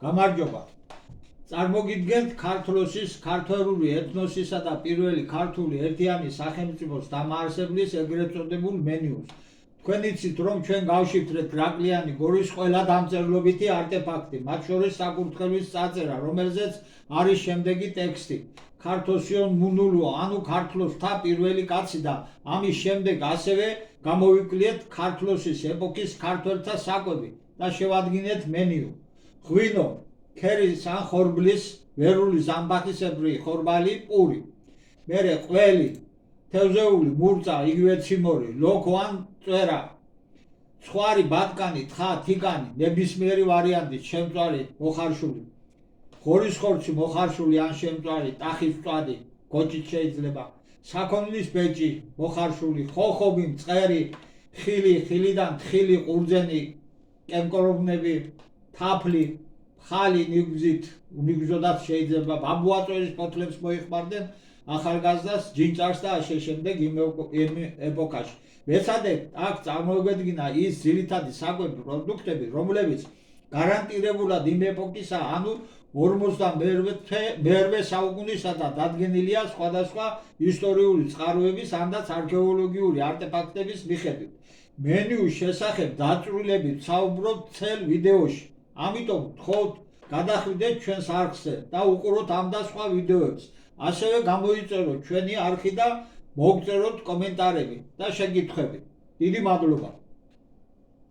გამარჯობა. წარმოგიდგენთ ქართლოსის ქართველური ეთნოსისა და პირველი ქართული ერთიანი სახელმწიფოს დამაარსებლის ეგრეთ წოდებულ მენიუს. თქვენ იცით, რომ ჩვენ გავშიფრეთ რაკლიანი გორის ყველა დამწერლობითი არტეფაქტი, მათ შორის საკურთხევლის წაწერა, რომელზეც არის შემდეგი ტექსტი: ქართოსიონ მუნულო, ანუ ქართლოსთა პირველი კაცი და ამის შემდეგ ასევე გამოვიკვლიეთ ქართლოსის ეპოქის ქართველთა საკვები და შევადგინეთ მენიუ. ღვინო, ქერის ან ხორბლის ვერული ზამბახისებრი ხორბალი პური, მერე ყველი, თევზეული მურწა, იგივე ციმორი, ლოქო ან წვერა, ცხვარი, ბატკანი, თხა, თიკანი, ნებისმიერი ვარიანტით შემწვარი, მოხარშული, ღორის ხორცი, მოხარშული ან შემწვარი, ტახის მწვადი, გოჭით შეიძლება, საქონლის ბეჭი, მოხარშული, ხოხობი, მწყერი, ხილი, ხილიდან თხილი, ყურძენი, კენკოროვნები, თაფლი, ხალი ნიგზით, უნიგზოდაც შეიძლება, ბაბუაწვერის ფოთლებს მოიხმარდნენ ახალგაზრდას, ჯინჭარს და ასე შემდეგ იმ ეპოქაში. ვეცადეთ აქ წარმოგვედგინა ის ძირითადი საკვები პროდუქტები, რომლებიც გარანტირებულად იმ ეპოქისა, ანუ 42-მე საუკუნისა და დადგენილია სხვადასხვა ისტორიული წყაროების ანდაც არქეოლოგიური არტეფაქტების მიხედვით. მენიუს შესახებ დაწვრილებით საუბრობთ ცელ ვიდეოში. ამიტომ გთხოვთ, გადახვიდეთ ჩვენს არხზე და უყუროთ ამ და სხვა ვიდეოებს. ასევე გამოიწეროთ ჩვენი არხი და მოგწეროთ კომენტარები და შეკითხვები. დიდი მადლობა.